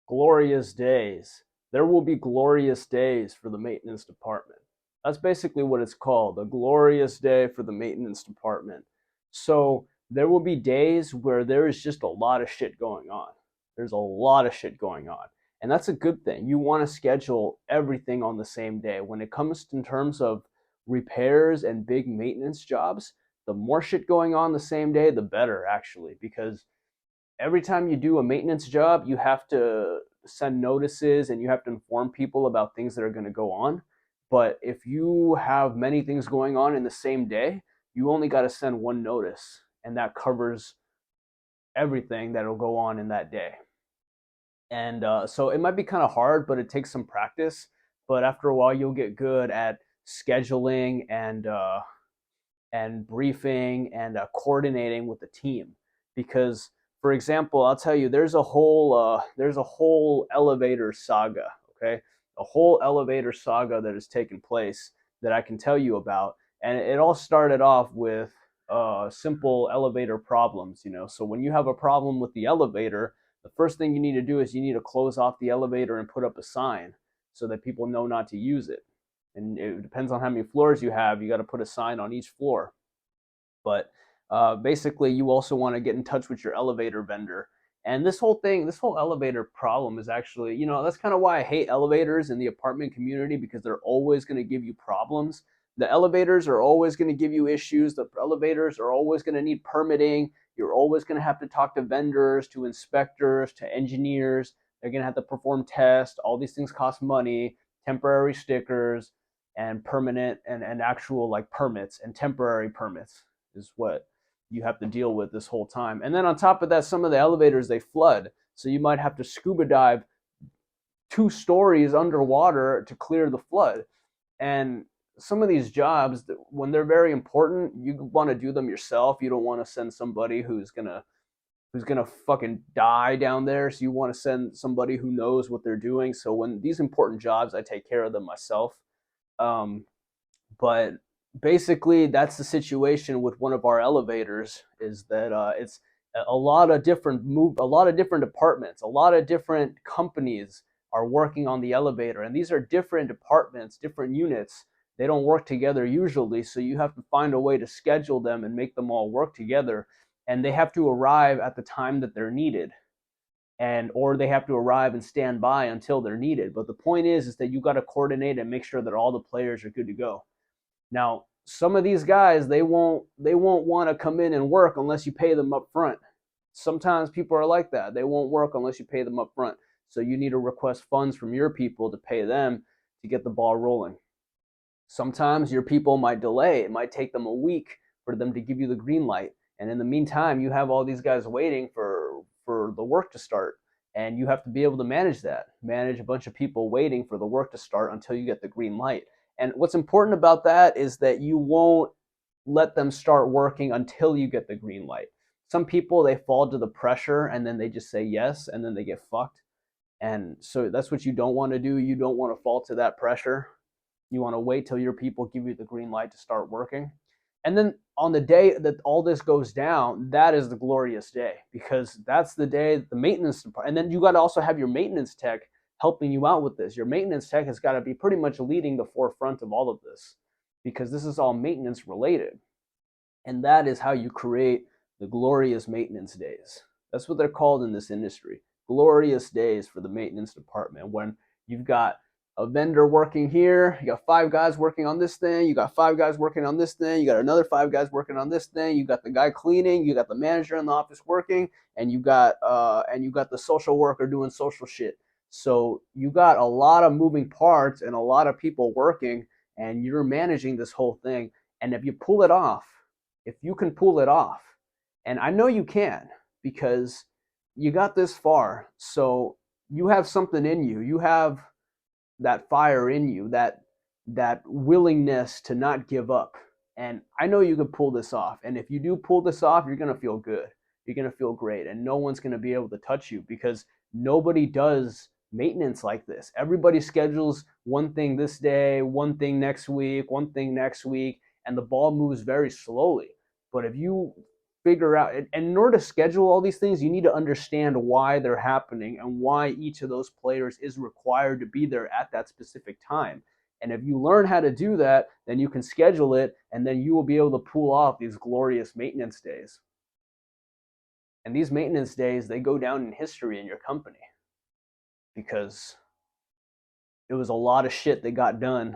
Glorious days. There will be glorious days for the maintenance department. That's basically what it's called, a glorious day for the maintenance department. So there will be days where there is just a lot of shit going on. There's a lot of shit going on. And that's a good thing. You want to schedule everything on the same day. When it comes in terms of repairs and big maintenance jobs, the more shit going on the same day, the better, actually, because every time you do a maintenance job, you have to send notices and you have to inform people about things that are going to go on. But if you have many things going on in the same day, you only got to send one notice, and that covers everything that'll go on in that day. And so it might be kind of hard, but it takes some practice. But after a while, you'll get good at scheduling and briefing and coordinating with the team. Because, for example, I'll tell you, there's a whole elevator saga. Okay, a whole elevator saga that has taken place that I can tell you about, and it all started off with simple elevator problems. So when you have a problem with the elevator, the first thing you need to do is you need to close off the elevator and put up a sign so that people know not to use it. And it depends on how many floors you have. You got to put a sign on each floor. But basically, you also want to get in touch with your elevator vendor. And this whole elevator problem is actually, that's kind of why I hate elevators in the apartment community, because they're always going to give you problems. The elevators are always going to give you issues. The elevators are always going to need permitting. You're always going to have to talk to vendors, to inspectors, to engineers. They're going to have to perform tests. All these things cost money, temporary stickers, and permanent and actual like permits and temporary permits is what you have to deal with this whole time. And then on top of that, some of the elevators, they flood. So you might have to scuba dive 2 stories underwater to clear the flood. And some of these jobs, when they're very important, you want to do them yourself. You don't want to send somebody who's gonna fucking die down there. So you want to send somebody who knows what they're doing. So when these important jobs, I take care of them myself. Um, but basically, that's the situation with one of our elevators. Is that it's a lot of different departments, a lot of different companies are working on the elevator, and these are different departments, different units. They don't work together usually, so you have to find a way to schedule them and make them all work together, and they have to arrive at the time that they're needed, and or they have to arrive and stand by until they're needed. But the point is that you got to coordinate and make sure that all the players are good to go. Now, some of these guys, they won't want to come in and work unless you pay them up front. Sometimes people are like that. They won't work unless you pay them up front. So you need to request funds from your people to pay them to get the ball rolling. Sometimes your people might delay. It might take them a week for them to give you the green light. And in the meantime, you have all these guys waiting for the work to start. And you have to be able to manage that. Manage a bunch of people waiting for the work to start until you get the green light. And what's important about that is that you won't let them start working until you get the green light. Some people, they fall to the pressure and then they just say yes and then they get fucked. And so that's what you don't want to do. You don't want to fall to that pressure. You want to wait till your people give you the green light to start working. And then on the day that all this goes down, that is the glorious day, because that's the day the maintenance department, and then you got to also have your maintenance tech helping you out with this. Your maintenance tech has got to be pretty much leading the forefront of all of this, because this is all maintenance related. And that is how you create the glorious maintenance days. That's what they're called in this industry. Glorious days for the maintenance department, when you've got a vendor working here, you got 5 guys working on this thing, you got 5 guys working on this thing, you got another 5 guys working on this thing, you got the guy cleaning, you got the manager in the office working, and you got the social worker doing social shit. So you got a lot of moving parts and a lot of people working, and you're managing this whole thing. And if you pull it off, if you can pull it off, and I know you can, because you got this far, so you have something in you. You have that fire in you, that willingness to not give up. And I know you can pull this off. And if you do pull this off, you're going to feel good. You're going to feel great. And no one's going to be able to touch you, because nobody does maintenance like this. Everybody schedules one thing this day, one thing next week, one thing next week, and the ball moves very slowly. But if you figure out, and in order to schedule all these things, you need to understand why they're happening and why each of those players is required to be there at that specific time. And if you learn how to do that, then you can schedule it, and then you will be able to pull off these glorious maintenance days. And these maintenance days, they go down in history in your company because it was a lot of shit that got done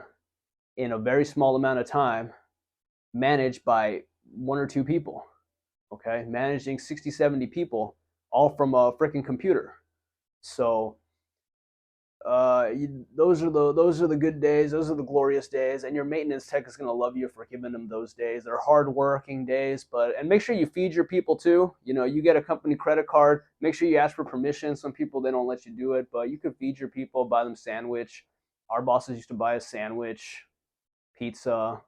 in a very small amount of time, managed by one or two people. Okay, managing 60, 70 people, all from a freaking computer. So those are the good days. Those are the glorious days, and your maintenance tech is going to love you for giving them those days. They're hard-working days, and make sure you feed your people too. You know, you get a company credit card. Make sure you ask for permission. Some people, they don't let you do it, but you can feed your people, buy them sandwich. Our bosses used to buy a sandwich, pizza,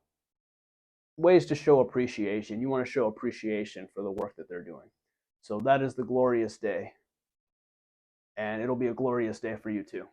ways to show appreciation. You want to show appreciation for the work that they're doing. So that is the glorious day, and it'll be a glorious day for you too.